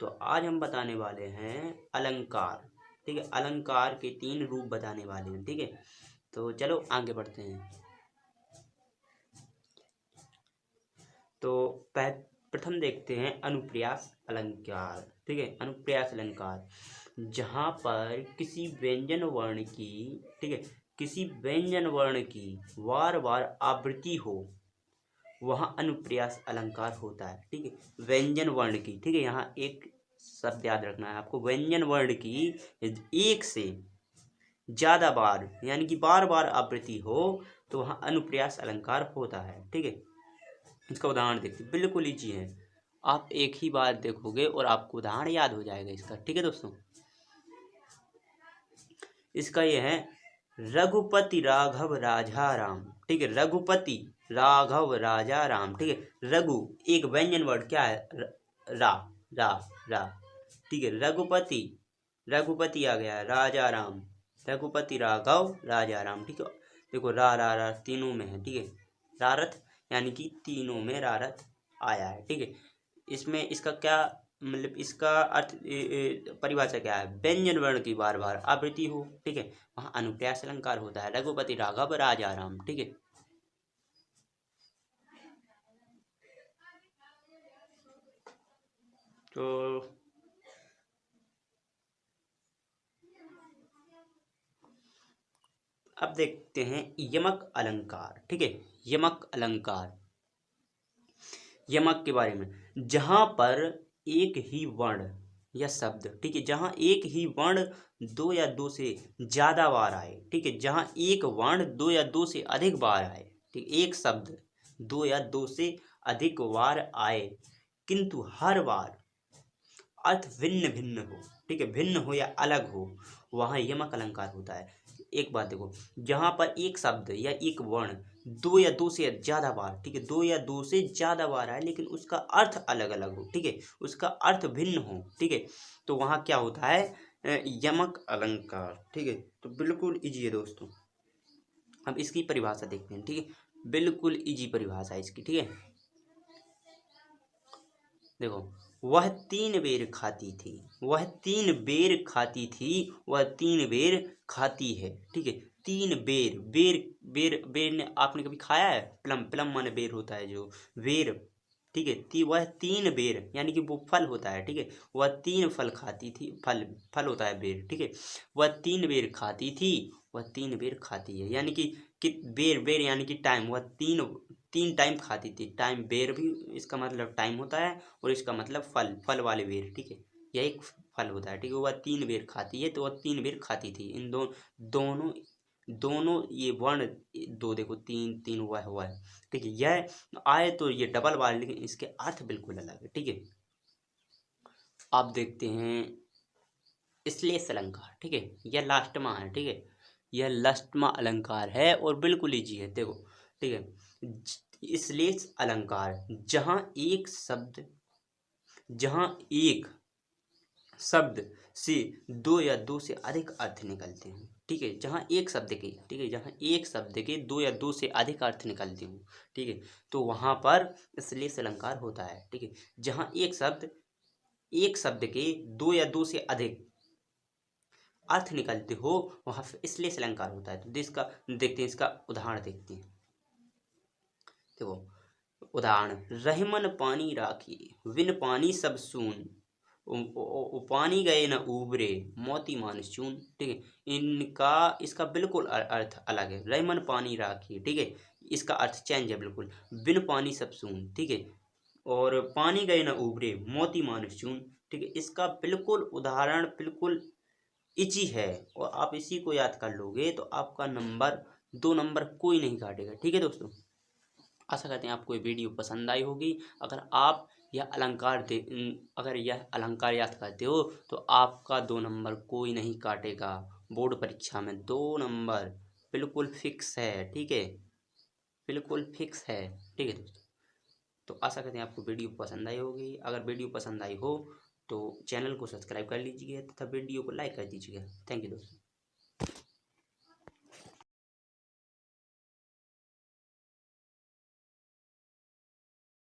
तो आज हम बताने वाले हैं अलंकार। ठीक है, अलंकार के 3 रूप बताने वाले हैं। ठीक है, तो चलो आगे बढ़ते हैं। तो प्रथम देखते हैं अनुप्रास अलंकार। ठीक है, अनुप्रास अलंकार जहाँ पर किसी व्यंजन वर्ण की, ठीक है, किसी व्यंजन वर्ण की बार बार आवृत्ति हो, वहाँ अनुप्रास अलंकार होता है। ठीक है, व्यंजन वर्ण की, ठीक है, यहाँ एक शब्द याद रखना है आपको, व्यंजन वर्ण की एक से ज्यादा बार यानी कि बार बार आवृत्ति हो तो वहाँ अनुप्रास अलंकार होता है। ठीक है, इसका उदाहरण देखते, बिल्कुल इजी है, आप एक ही बार देखोगे और आपको उदाहरण याद हो जाएगा इसका। ठीक है दोस्तों, इसका ये है रघुपति राघव राजा राम। ठीक है, रघुपति राघव राजा राम। ठीक है, रघु एक व्यंजन वर्ड क्या है, रा रा रा। ठीक है, रघुपति, रघुपति आ गया, राजा राम, रघुपति राघव राजा राम। ठीक है, देखो रा रा रा तीनों में है। ठीक है, रारथ यानी कि तीनों में रारथ आया है। ठीक है, इसमें इसका क्या मतलब, इसका अर्थ परिभाषा क्या है, व्यंजन वर्ण की बार बार आवृत्ति हो। ठीक है, वहाँ अनुप्रास अलंकार होता है, रघुपति राघव राजा राम। ठीक है, तो अब देखते हैं यमक अलंकार। ठीक है, यमक अलंकार, यमक के बारे में, जहां पर एक ही वर्ण या शब्द, ठीक है, जहां एक ही वर्ण दो या दो से ज्यादा बार आए। ठीक है, जहां एक वर्ण दो या दो से अधिक बार आए। ठीक, एक शब्द दो या दो से अधिक बार आए किंतु हर बार अर्थ भिन्न भिन्न हो। ठीक है, भिन्न हो या अलग हो, वहां यमक अलंकार होता है। एक बात देखो, जहां पर एक शब्द या एक वर्ण दो या दो से ज्यादा बार, ठीक है, दो या दो से ज्यादा बार आए लेकिन उसका अर्थ अलग अलग हो, ठीक है, उसका अर्थ भिन्न हो, ठीक है, तो वहां क्या होता है, यमक अलंकार। ठीक है, तो बिल्कुल इजी है दोस्तों। अब इसकी परिभाषा देखते हैं। ठीक है, बिल्कुल इजी परिभाषा है इसकी। ठीक है, देखो, वह 3 बेर खाती थी, वह 3 बेर खाती थी, वह 3 बेर खाती है। ठीक है, 3 बेर, बेर बेर बेर ने आपने कभी खाया है, प्लम, प्लम माने बेर होता है जो बेर। ठीक है, वह 3 बेर यानी कि वो फल होता है। ठीक है, वह 3 फल खाती थी, फल फल होता है बेर। ठीक है, वह 3 बेर खाती थी, वह 3 बेर खाती है, यानी कि बेर, बेर यानी कि टाइम, वह तीन तीन टाइम खाती थी। टाइम बेर भी इसका मतलब टाइम होता है और इसका मतलब फल, फल वाले बेर। ठीक है, यह एक फल होता है। ठीक है, वह 3 बेर खाती है, तो वह 3 बेर खाती थी। इन दोनों दोनों ये वर्ण, दो देखो, तीन तीन हुआ है। ठीक है, यह आए तो ये डबल बार, लेकिन इसके अर्थ बिल्कुल अलग है। ठीक है, आप देखते हैं श्लेष अलंकार। ठीक है, यह लास्टमा है। ठीक है, यह लास्टमा अलंकार है और बिल्कुल इजी है। देखो, ठीक है, श्लेष अलंकार जहां एक शब्द से दो या दो से अधिक अर्थ निकलते हैं। ठीक है, जहां एक शब्द के, ठीक है, जहां एक शब्द के दो या दो से अधिक अर्थ निकलते हो, ठीक है, तो वहां पर श्लेष अलंकार होता है। ठीक है, जहां एक शब्द के दो या दो से अधिक अर्थ निकलते हो, वहां श्लेष अलंकार होता है। तो इसका देखते हैं, इसका उदाहरण देखते हैं। देखो, उदाहरण, रहीमन पानी राखी, विन पानी सब सून, पानी गए न उबरे, मोती मानुष चून। ठीक है, इनका इसका बिल्कुल अर्थ अलग है। रहीमन पानी राखी, ठीक है, इसका अर्थ चेंज है बिल्कुल। बिन पानी सब सून, ठीक है, और पानी गए न उबरे, मोती मानुष चून। ठीक है, इसका बिल्कुल उदाहरण बिल्कुल इजी है और आप इसी को याद कर लोगे तो आपका नंबर 2 नंबर कोई नहीं काटेगा। ठीक है दोस्तों, आशा करते हैं आपको ये वीडियो पसंद आई होगी। अगर आप अगर यह अलंकार याद करते हो तो आपका 2 नंबर कोई नहीं काटेगा। बोर्ड परीक्षा में 2 नंबर बिल्कुल फिक्स है। ठीक है, बिल्कुल फिक्स है। ठीक है दोस्तों, तो आशा करते हैं आपको वीडियो पसंद आई होगी। अगर वीडियो पसंद आई हो तो चैनल को सब्सक्राइब कर लीजिएगा तथा वीडियो को लाइक कर दीजिएगा। थैंक यू दोस्तों।